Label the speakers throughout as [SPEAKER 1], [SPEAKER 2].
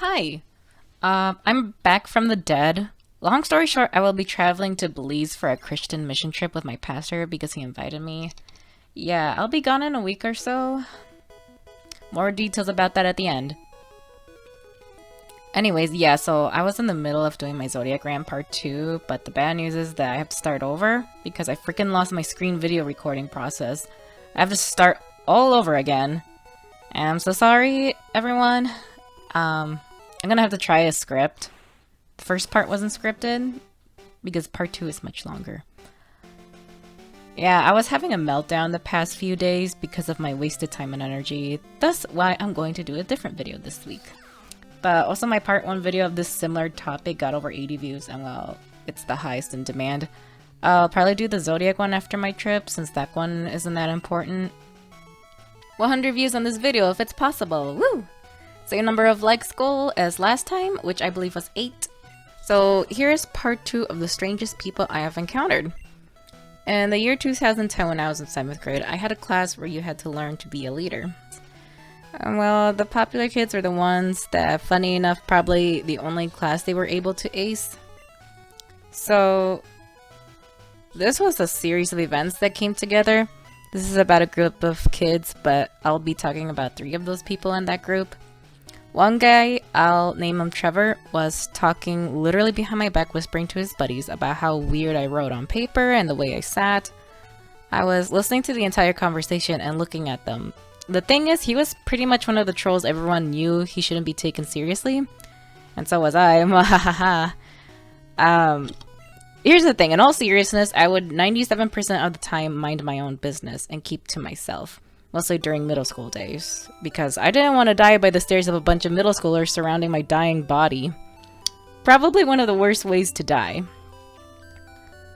[SPEAKER 1] Hi. I'm back from the dead. Long story short, I will be traveling to Belize for a Christian mission trip with my pastor because he invited me. Yeah, I'll be gone in a week or so. More details about that at the end. Anyways, yeah, so I was in the middle of doing my Zodiagram part 2, but the bad news is that I have to start over because I freaking lost my screen video recording process. I have to start all over again. And I'm so sorry, everyone. I'm gonna have to try a script. The first part wasn't scripted because part 2 is much longer. Yeah, I was having a meltdown the past few days because of my wasted time and energy. That's why I'm going to do a different video this week. But also my part 1 video of this similar topic got over 80 views and well, it's the highest in demand. I'll probably do the Zodiac one after my trip since that one isn't that important. 100 views on this video if it's possible, woo! Same number of likes goal as last time, which I believe was 8. So here's part 2 of the strangest people I have encountered. In the year 2010 when I was in 7th grade, I had a class where you had to learn to be a leader. Well, the popular kids were the ones that, funny enough, probably the only class they were able to ace. So this was a series of events that came together. This is about a group of kids, but I'll be talking about 3 of those people in that group. One guy, I'll name him Trevor, was talking literally behind my back, whispering to his buddies about how weird I wrote on paper and the way I sat. I was listening to the entire conversation and looking at them. The thing is, he was pretty much one of the trolls everyone knew he shouldn't be taken seriously. And so was I. Here's the thing, in all seriousness, I would 97% of the time mind my own business and keep to myself. Mostly during middle school days, because I didn't want to die by the stares of a bunch of middle schoolers surrounding my dying body. Probably one of the worst ways to die.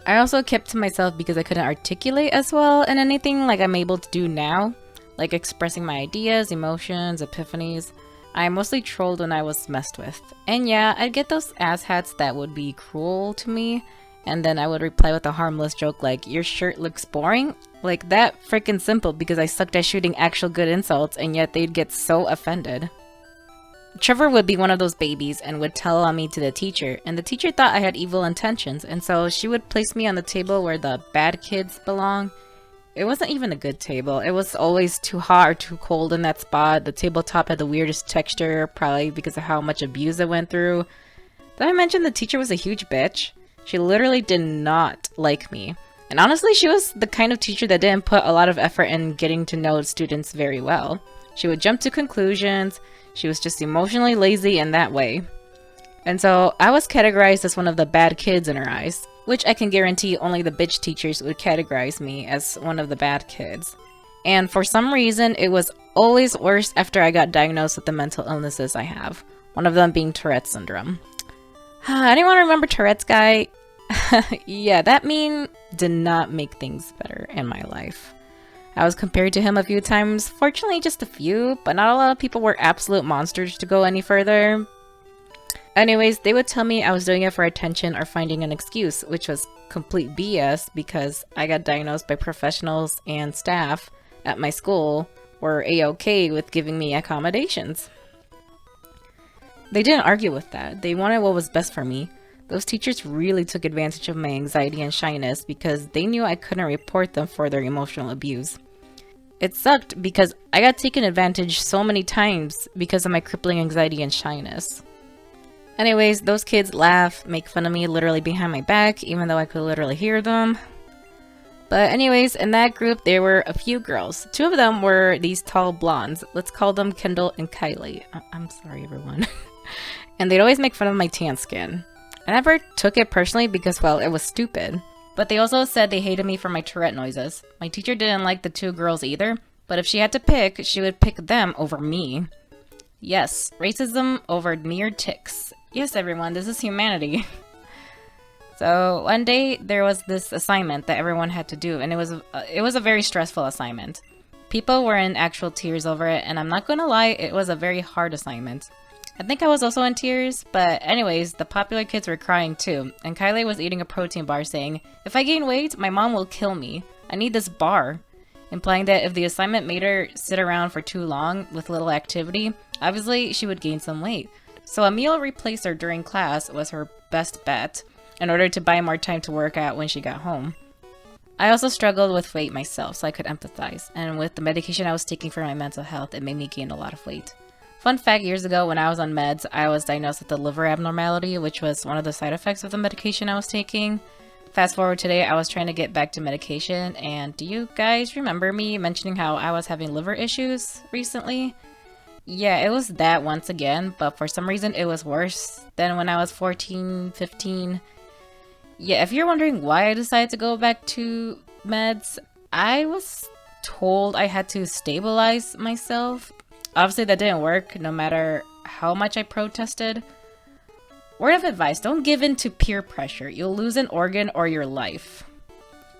[SPEAKER 1] I also kept to myself because I couldn't articulate as well in anything like I'm able to do now, like expressing my ideas, emotions, epiphanies. I mostly trolled when I was messed with. And yeah, I'd get those asshats that would be cruel to me, and then I would reply with a harmless joke like, "Your shirt looks boring?" Like that freaking simple because I sucked at shooting actual good insults and yet they'd get so offended. Trevor would be one of those babies and would tell on me to the teacher, and the teacher thought I had evil intentions, and so she would place me on the table where the bad kids belong. It wasn't even a good table. It was always too hot or too cold in that spot. The tabletop had the weirdest texture, probably because of how much abuse it went through. Did I mention the teacher was a huge bitch? She literally did not like me. And honestly, she was the kind of teacher that didn't put a lot of effort in getting to know students very well. She would jump to conclusions. She was just emotionally lazy in that way. And so I was categorized as one of the bad kids in her eyes, which I can guarantee only the bitch teachers would categorize me as one of the bad kids. And for some reason, it was always worse after I got diagnosed with the mental illnesses I have, one of them being Tourette's syndrome. Anyone remember Tourette's guy? Yeah, that meme did not make things better in my life. I was compared to him a few times, fortunately just a few, but not a lot of people were absolute monsters to go any further. Anyways, they would tell me I was doing it for attention or finding an excuse, which was complete BS because I got diagnosed by professionals and staff at my school were A-okay with giving me accommodations. They didn't argue with that. They wanted what was best for me. Those teachers really took advantage of my anxiety and shyness because they knew I couldn't report them for their emotional abuse. It sucked because I got taken advantage so many times because of my crippling anxiety and shyness. Anyways, those kids laugh, make fun of me literally behind my back, even though I could literally hear them. But anyways, in that group, there were a few girls. 2 of them were these tall blondes. Let's call them Kendall and Kylie. I'm sorry, everyone. And they'd always make fun of my tan skin. I never took it personally because, well, it was stupid. But they also said they hated me for my Tourette noises. My teacher didn't like the 2 girls either, but if she had to pick, she would pick them over me. Yes, racism over mere ticks. Yes, everyone, this is humanity. So one day there was this assignment that everyone had to do, and it was a very stressful assignment. People were in actual tears over it, and I'm not gonna lie, it was a very hard assignment. I think I was also in tears, but anyways, the popular kids were crying too, and Kylie was eating a protein bar saying, "If I gain weight, my mom will kill me. I need this bar." Implying that if the assignment made her sit around for too long with little activity, obviously she would gain some weight. So a meal replacer during class was her best bet in order to buy more time to work out when she got home. I also struggled with weight myself, so I could empathize, and with the medication I was taking for my mental health, it made me gain a lot of weight. Fun fact, years ago when I was on meds, I was diagnosed with a liver abnormality, which was one of the side effects of the medication I was taking. Fast forward today, I was trying to get back to medication, and do you guys remember me mentioning how I was having liver issues recently? Yeah, it was that once again, but for some reason it was worse than when I was 14, 15. Yeah, if you're wondering why I decided to go back to meds, I was told I had to stabilize myself. Obviously that didn't work, no matter how much I protested. Word of advice, don't give in to peer pressure. You'll lose an organ or your life.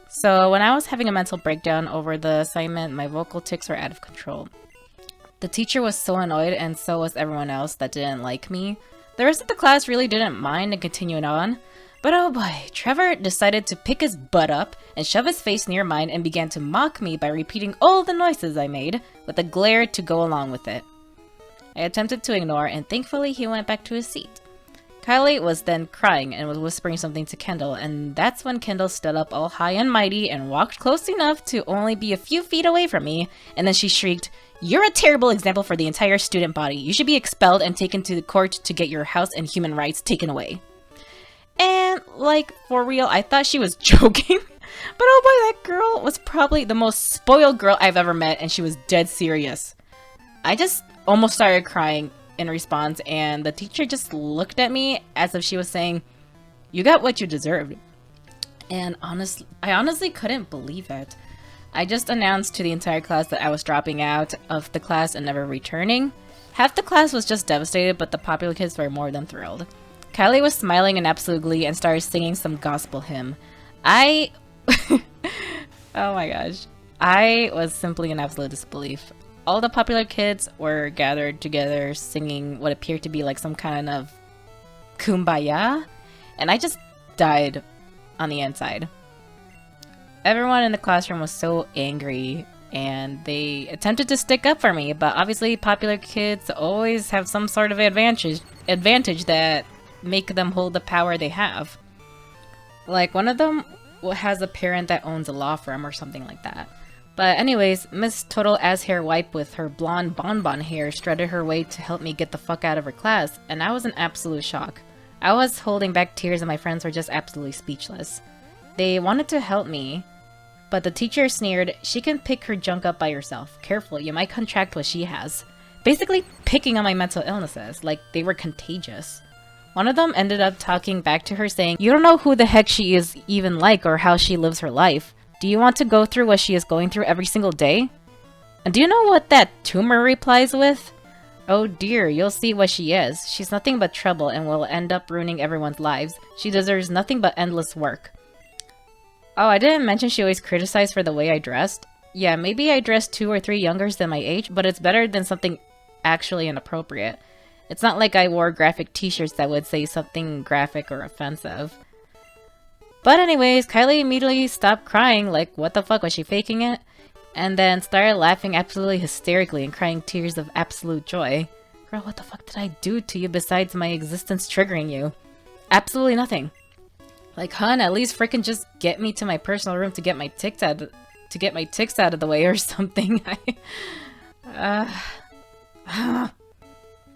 [SPEAKER 1] So when I was having a mental breakdown over the assignment, my vocal tics were out of control. The teacher was so annoyed, and so was everyone else that didn't like me. The rest of the class really didn't mind and continued on. But oh boy, Trevor decided to pick his butt up and shove his face near mine and began to mock me by repeating all the noises I made, with a glare to go along with it. I attempted to ignore, and thankfully he went back to his seat. Kylie was then crying and was whispering something to Kendall, and that's when Kendall stood up all high and mighty and walked close enough to only be a few feet away from me, and then she shrieked, "You're a terrible example for the entire student body. You should be expelled and taken to the court to get your house and human rights taken away." And, like, for real, I thought she was joking. But oh boy, that girl was probably the most spoiled girl I've ever met, and she was dead serious. I just almost started crying in response, and the teacher just looked at me as if she was saying, "You got what you deserved." And I honestly couldn't believe it. I just announced to the entire class that I was dropping out of the class and never returning. Half the class was just devastated, but the popular kids were more than thrilled. Kylie was smiling in absolute glee and started singing some gospel hymn. Oh my gosh. I was simply in absolute disbelief. All the popular kids were gathered together singing what appeared to be like some kind of kumbaya, and I just died on the inside. Everyone in the classroom was so angry, and they attempted to stick up for me, but obviously popular kids always have some sort of advantage that make them hold the power they have. Like, one of them has a parent that owns a law firm or something like that. But anyways, Miss Total Ass Hair Wipe with her blonde bonbon hair strutted her way to help me get the fuck out of her class, and I was in absolute shock. I was holding back tears and my friends were just absolutely speechless. They wanted to help me, but the teacher sneered, "She can pick her junk up by herself. Careful, you might contract what she has." Basically picking on my mental illnesses, like they were contagious. One of them ended up talking back to her saying, "You don't know who the heck she is even like or how she lives her life. Do you want to go through what she is going through every single day?" And do you know what that tumor replies with? "Oh dear, you'll see what she is. She's nothing but trouble and will end up ruining everyone's lives. She deserves nothing but endless work." Oh, I didn't mention she always criticized for the way I dressed. Yeah, maybe I dressed 2 or 3 younger than my age, but it's better than something actually inappropriate. It's not like I wore graphic t-shirts that would say something graphic or offensive. But anyways, Kylie immediately stopped crying, like what the fuck, was she faking it? And then started laughing absolutely hysterically and crying tears of absolute joy. Girl, what the fuck did I do to you besides my existence triggering you? Absolutely nothing. Like, hun, at least frickin' just get me to my personal room to get my tics out of the way or something.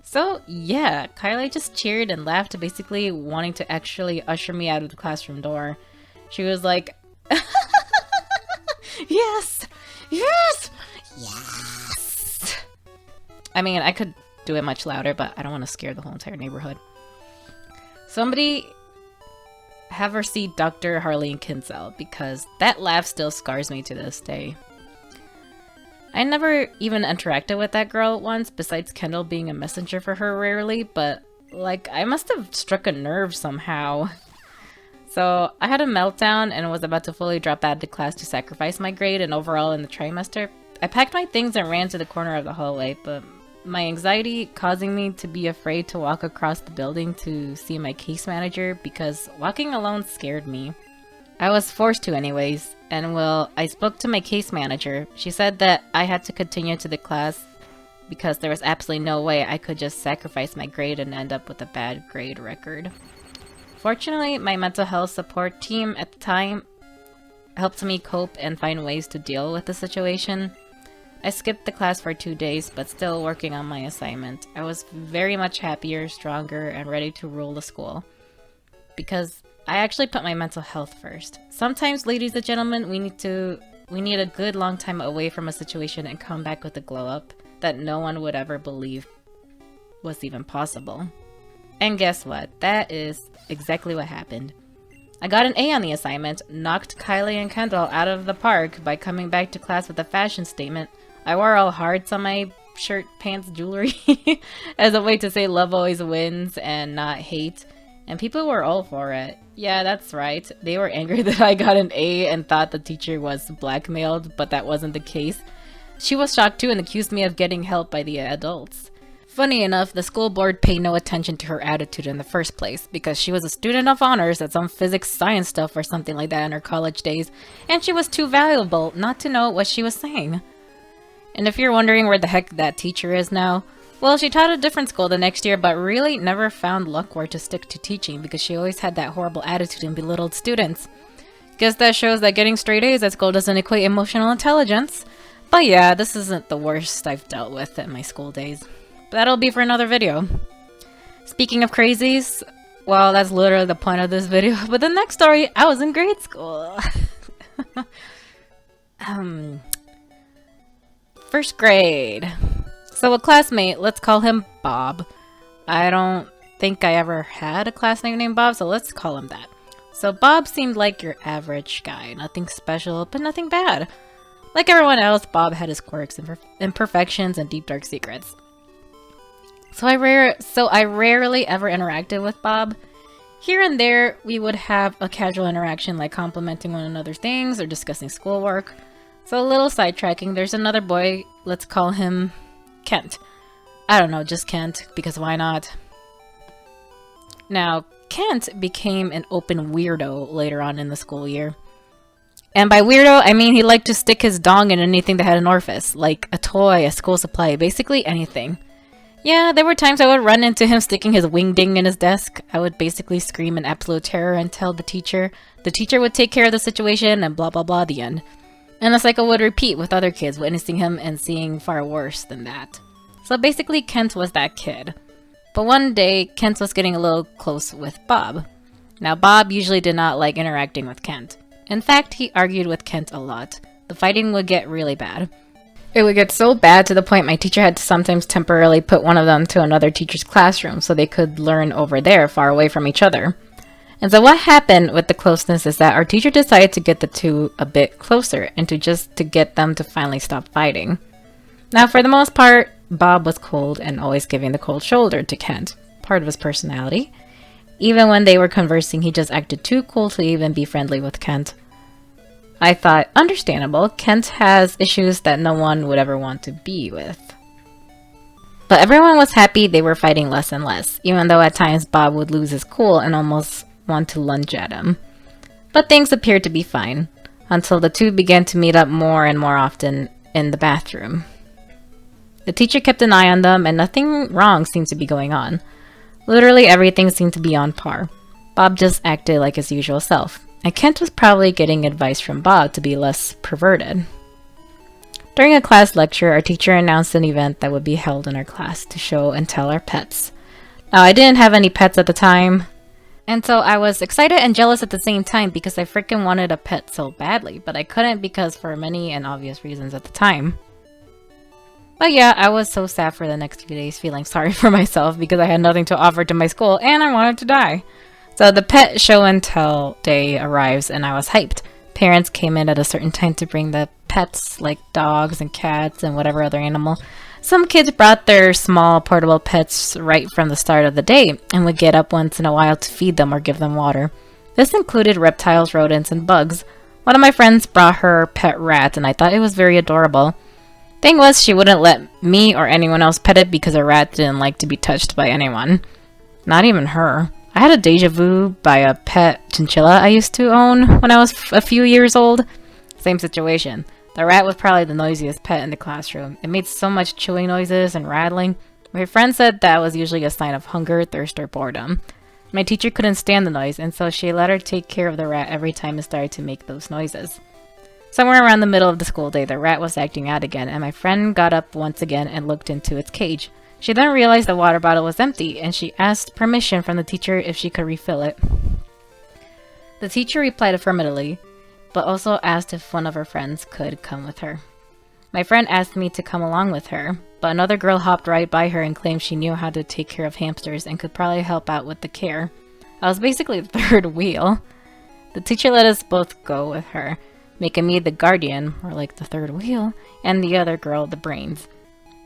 [SPEAKER 1] So yeah, Kylie just cheered and laughed, basically wanting to actually usher me out of the classroom door. She was like, "Yes! Yes! Yes!" I mean, I could do it much louder, but I don't want to scare the whole entire neighborhood. Somebody have her see Dr. Harleen Kinsell, because that laugh still scars me to this day. I never even interacted with that girl once, besides Kendall being a messenger for her rarely, but, like, I must have struck a nerve somehow. So, I had a meltdown and was about to fully drop out of the class to sacrifice my grade and overall in the trimester. I packed my things and ran to the corner of the hallway, but my anxiety causing me to be afraid to walk across the building to see my case manager because walking alone scared me. I was forced to anyways, and well, I spoke to my case manager. She said that I had to continue to the class because there was absolutely no way I could just sacrifice my grade and end up with a bad grade record. Fortunately, my mental health support team at the time helped me cope and find ways to deal with the situation. I skipped the class for 2 days, but still working on my assignment. I was very much happier, stronger, and ready to rule the school. Because I actually put my mental health first. Sometimes, ladies and gentlemen, we need a good long time away from a situation and come back with a glow up that no one would ever believe was even possible. And guess what? That is exactly what happened. I got an A on the assignment, knocked Kylie and Kendall out of the park by coming back to class with a fashion statement. I wore all hearts on my shirt, pants, jewelry as a way to say love always wins and not hate. And people were all for it. Yeah, that's right. They were angry that I got an A and thought the teacher was blackmailed, but that wasn't the case. She was shocked too and accused me of getting help by the adults. Funny enough, the school board paid no attention to her attitude in the first place because she was a student of honors at some physics science stuff or something like that in her college days, and she was too valuable not to know what she was saying. And if you're wondering where the heck that teacher is now, well, she taught at a different school the next year, but really never found luck where to stick to teaching because she always had that horrible attitude and belittled students. Guess that shows that getting straight A's at school doesn't equate emotional intelligence. But yeah, this isn't the worst I've dealt with in my school days. But that'll be for another video. Speaking of crazies, well, that's literally the point of this video. But the next story, I was in grade school. First grade. So a classmate, let's call him Bob. I don't think I ever had a classmate named Bob, so let's call him that. So Bob seemed like your average guy. Nothing special, but nothing bad. Like everyone else, Bob had his quirks, imperfections, and deep dark secrets. So I rarely ever interacted with Bob. Here and there, we would have a casual interaction like complimenting one another's things or discussing schoolwork. So a little sidetracking, there's another boy, let's call him Kent. I don't know, just Kent, because why not? Now, Kent became an open weirdo later on in the school year. And by weirdo, I mean he liked to stick his dong in anything that had an orifice, like a toy, a school supply, basically anything. Yeah, there were times I would run into him sticking his wing-ding in his desk. I would basically scream in absolute terror and tell the teacher. The teacher would take care of the situation and blah blah blah the end. And the cycle would repeat with other kids witnessing him and seeing far worse than that. So basically Kent was that kid. But one day, Kent was getting a little close with Bob. Now Bob usually did not like interacting with Kent. In fact, he argued with Kent a lot. The fighting would get really bad. It would get so bad to the point my teacher had to sometimes temporarily put one of them to another teacher's classroom so they could learn over there, far away from each other. And so what happened with the closeness is that our teacher decided to get the two a bit closer and to get them to finally stop fighting. Now, for the most part, Bob was cold and always giving the cold shoulder to Kent, part of his personality. Even when they were conversing, he just acted too cool to even be friendly with Kent. I thought, understandable, Kent has issues that no one would ever want to be with. But everyone was happy they were fighting less and less, even though at times Bob would lose his cool and almost want to lunge at him. But things appeared to be fine, until the two began to meet up more and more often in the bathroom. The teacher kept an eye on them and nothing wrong seemed to be going on. Literally everything seemed to be on par. Bob just acted like his usual self. And Kent was probably getting advice from Bob to be less perverted. During a class lecture, our teacher announced an event that would be held in our class to show and tell our pets. Now, I didn't have any pets at the time, and so I was excited and jealous at the same time because I freaking wanted a pet so badly, but I couldn't because for many and obvious reasons at the time. But yeah, I was so sad for the next few days, feeling sorry for myself because I had nothing to offer to my school and I wanted to die. So the pet show and tell day arrives and I was hyped. Parents came in at a certain time to bring the pets like dogs and cats and whatever other animal. Some kids brought their small portable pets right from the start of the day and would get up once in a while to feed them or give them water. This included reptiles, rodents, and bugs. One of my friends brought her pet rat and I thought it was very adorable. Thing was, she wouldn't let me or anyone else pet it because a rat didn't like to be touched by anyone. Not even her. I had a deja vu by a pet chinchilla I used to own when I was a few years old. Same situation. The rat was probably the noisiest pet in the classroom. It made so much chewing noises and rattling. My friend said that was usually a sign of hunger, thirst, or boredom. My teacher couldn't stand the noise, and so she let her take care of the rat every time it started to make those noises. Somewhere around the middle of the school day, the rat was acting out again, and my friend got up once again and looked into its cage. She then realized the water bottle was empty, and she asked permission from the teacher if she could refill it. The teacher replied affirmatively, but also asked if one of her friends could come with her. My friend asked me to come along with her, but another girl hopped right by her and claimed she knew how to take care of hamsters and could probably help out with the care. I was basically the third wheel. The teacher let us both go with her, making me the guardian, or like the third wheel, and the other girl the brains.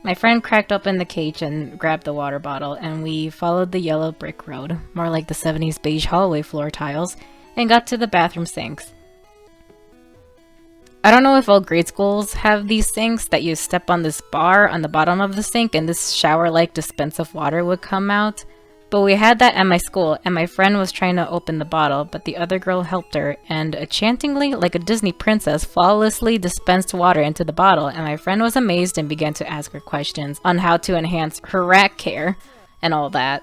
[SPEAKER 1] My friend cracked open the cage and grabbed the water bottle, and we followed the yellow brick road, more like the 70s beige hallway floor tiles, and got to the bathroom sinks. I don't know if all grade schools have these sinks that you step on this bar on the bottom of the sink and this shower-like dispense of water would come out. But we had that at my school, and my friend was trying to open the bottle, but the other girl helped her, and enchantingly, like a Disney princess, flawlessly dispensed water into the bottle, and my friend was amazed and began to ask her questions on how to enhance her rat care and all that.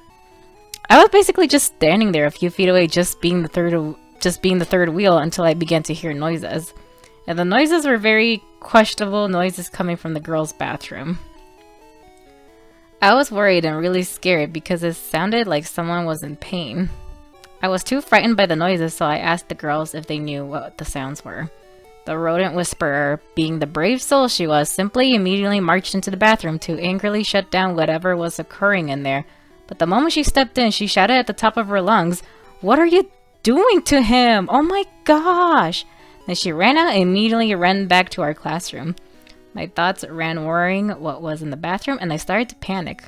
[SPEAKER 1] I was basically just standing there a few feet away, just being the third wheel until I began to hear noises. And the noises were very questionable noises coming from the girls' bathroom. I was worried and really scared because it sounded like someone was in pain. I was too frightened by the noises, so I asked the girls if they knew what the sounds were. The rodent whisperer, being the brave soul she was, simply immediately marched into the bathroom to angrily shut down whatever was occurring in there. But the moment she stepped in, she shouted at the top of her lungs, "What are you doing to him? Oh my gosh!" Then she ran out and immediately ran back to our classroom. My thoughts ran worrying what was in the bathroom, and I started to panic.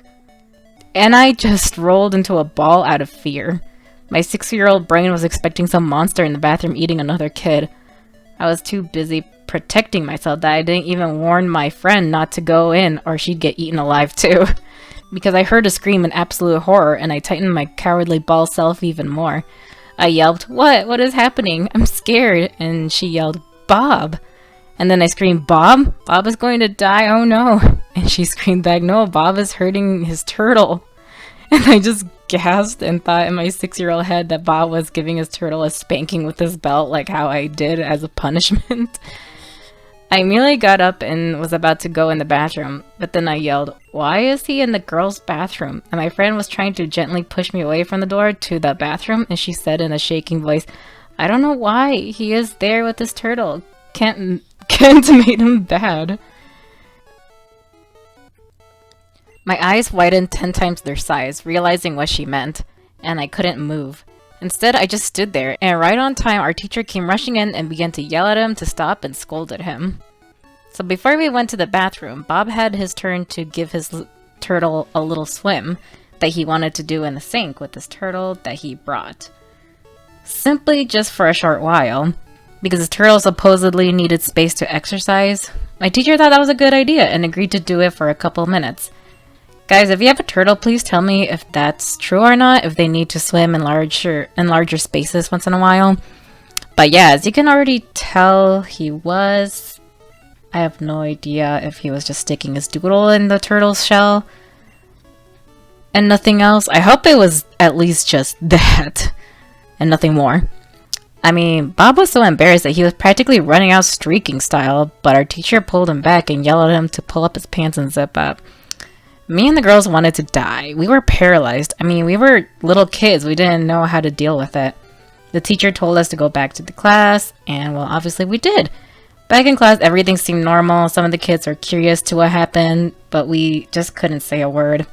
[SPEAKER 1] And I just rolled into a ball out of fear. My 6-year-old brain was expecting some monster in the bathroom eating another kid. I was too busy protecting myself that I didn't even warn my friend not to go in or she'd get eaten alive too. Because I heard a scream in absolute horror, and I tightened my cowardly ball self even more. I yelped, "What? What is happening? I'm scared." And she yelled, "Bob." And then I screamed, "Bob? Bob is going to die, oh no." And she screamed back, "No, Bob is hurting his turtle." And I just gasped and thought in my 6-year-old head that Bob was giving his turtle a spanking with his belt like how I did as a punishment. I immediately got up and was about to go in the bathroom, but then I yelled, "Why is he in the girls' bathroom?" And my friend was trying to gently push me away from the door to the bathroom, and she said in a shaking voice, "I don't know why. He is there with his turtle. Kent made him bad." My eyes widened 10 times their size, realizing what she meant, and I couldn't move. Instead, I just stood there, and right on time, our teacher came rushing in and began to yell at him to stop and scolded him. So before we went to the bathroom, Bob had his turn to give his turtle a little swim that he wanted to do in the sink with his turtle that he brought. Simply just for a short while, because his turtle supposedly needed space to exercise. My teacher thought that was a good idea and agreed to do it for a couple minutes. Guys, if you have a turtle, please tell me if that's true or not, if they need to swim in larger spaces once in a while. But yeah, as you can already tell, I have no idea if he was just sticking his doodle in the turtle's shell and nothing else. I hope it was at least just that and nothing more. I mean, Bob was so embarrassed that he was practically running out streaking style, but our teacher pulled him back and yelled at him to pull up his pants and zip up. Me and the girls wanted to die. We were paralyzed. I mean, we were little kids. We didn't know how to deal with it. The teacher told us to go back to the class, and well, obviously we did. Back in class, everything seemed normal. Some of the kids were curious to what happened, but we just couldn't say a word.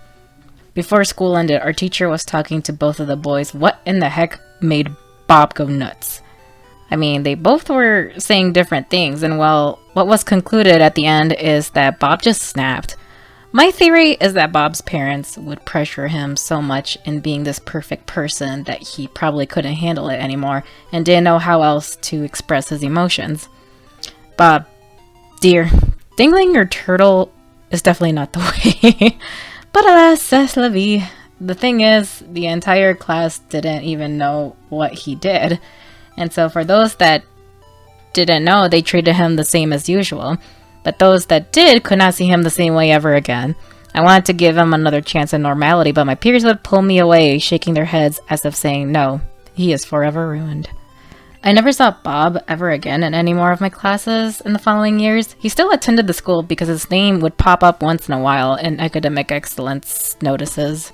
[SPEAKER 1] Before school ended, our teacher was talking to both of the boys. What in the heck made Bob go nuts? I mean, they both were saying different things, and well, what was concluded at the end is that Bob just snapped. My theory is that Bob's parents would pressure him so much in being this perfect person that he probably couldn't handle it anymore and didn't know how else to express his emotions. Bob, dear, dingling your turtle is definitely not the way. But alas, c'est la vie. The thing is, the entire class didn't even know what he did. And so for those that didn't know, they treated him the same as usual. But those that did could not see him the same way ever again. I wanted to give him another chance in normality, but my peers would pull me away, shaking their heads as if saying, no, he is forever ruined. I never saw Bob ever again in any more of my classes in the following years. He still attended the school because his name would pop up once in a while in academic excellence notices.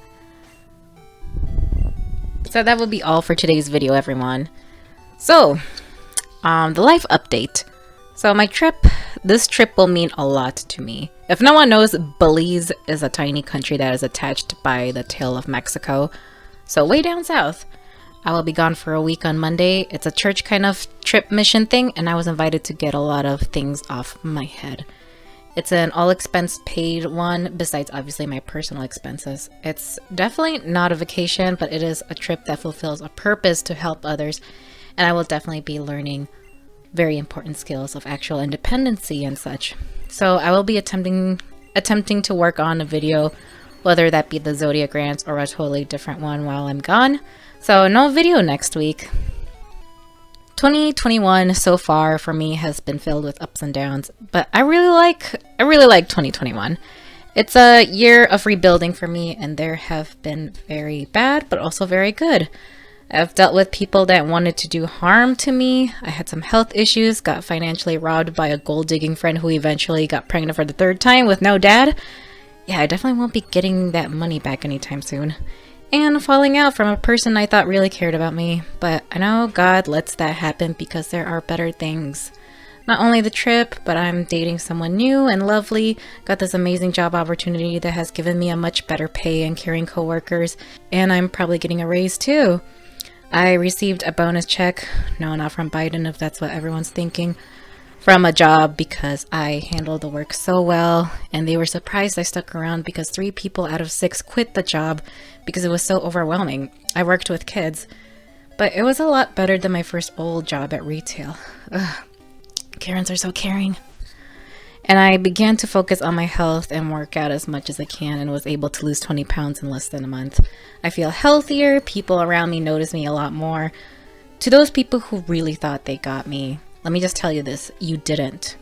[SPEAKER 1] So that will be all for today's video, everyone. So, the life update. So this trip will mean a lot to me. If no one knows, Belize is a tiny country that is attached by the tail of Mexico. So way down south. I will be gone for a week on Monday. It's a church kind of trip mission thing, and I was invited to get a lot of things off my head. It's an all expense paid one, besides obviously my personal expenses. It's definitely not a vacation, but it is a trip that fulfills a purpose to help others, and I will definitely be learning very important skills of actual independency and such. So I will be attempting to work on a video, whether that be the zodiac rants or a totally different one while I'm gone. So no video next week. 2021 so far for me has been filled with ups and downs, but I really like 2021. It's a year of rebuilding for me, and there have been very bad but also very good. I've dealt with people that wanted to do harm to me. I had some health issues, got financially robbed by a gold-digging friend who eventually got pregnant for the 3rd time with no dad. Yeah, I definitely won't be getting that money back anytime soon. And falling out from a person I thought really cared about me. But I know God lets that happen because there are better things. Not only the trip, but I'm dating someone new and lovely, got this amazing job opportunity that has given me a much better pay and caring coworkers, and I'm probably getting a raise too. I received a bonus check, no, not from Biden if that's what everyone's thinking, from a job because I handled the work so well, and they were surprised I stuck around because 3 people out of 6 quit the job because it was so overwhelming. I worked with kids, but it was a lot better than my first old job at retail. Ugh, Karens are so caring. And I began to focus on my health and work out as much as I can, and was able to lose 20 pounds in less than a month. I feel healthier, people around me notice me a lot more. To those people who really thought they got me, let me just tell you this, you didn't.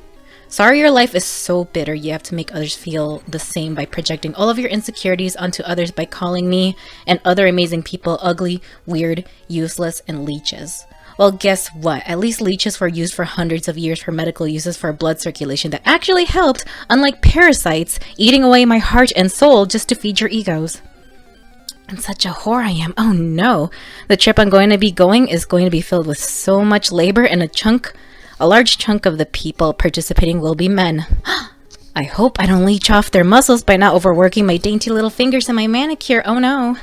[SPEAKER 1] Sorry your life is so bitter you have to make others feel the same by projecting all of your insecurities onto others by calling me and other amazing people ugly, weird, useless, and leeches. Well, guess what? At least leeches were used for hundreds of years for medical uses for blood circulation that actually helped, unlike parasites eating away my heart and soul just to feed your egos. I'm such a whore I am. Oh no. The trip I'm going to be going is going to be filled with so much labor, and a large chunk of the people participating will be men. I hope I don't leech off their muscles by not overworking my dainty little fingers and my manicure. Oh no.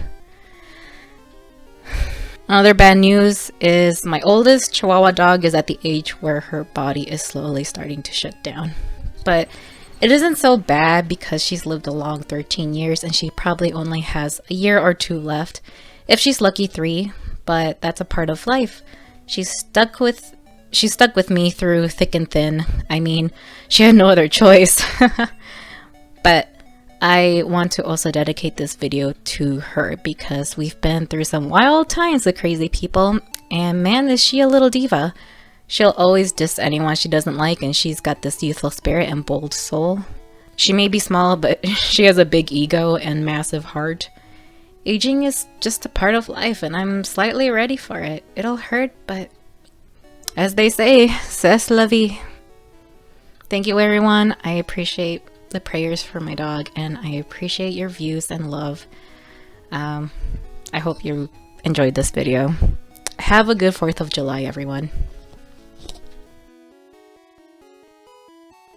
[SPEAKER 1] Another bad news is my oldest Chihuahua dog is at the age where her body is slowly starting to shut down. But it isn't so bad because she's lived a long 13 years and she probably only has a year or 2 left. If she's lucky, 3, but that's a part of life. She's stuck with me through thick and thin. I mean, she had no other choice. But I want to also dedicate this video to her because we've been through some wild times with crazy people, and man, is she a little diva. She'll always diss anyone she doesn't like, and she's got this youthful spirit and bold soul. She may be small, but she has a big ego and massive heart. Aging is just a part of life, and I'm slightly ready for it. It'll hurt, but as they say, c'est la vie. Thank you, everyone. I appreciate the prayers for my dog, and I appreciate your views and love. I hope you enjoyed this video. Have a good 4th of July, everyone.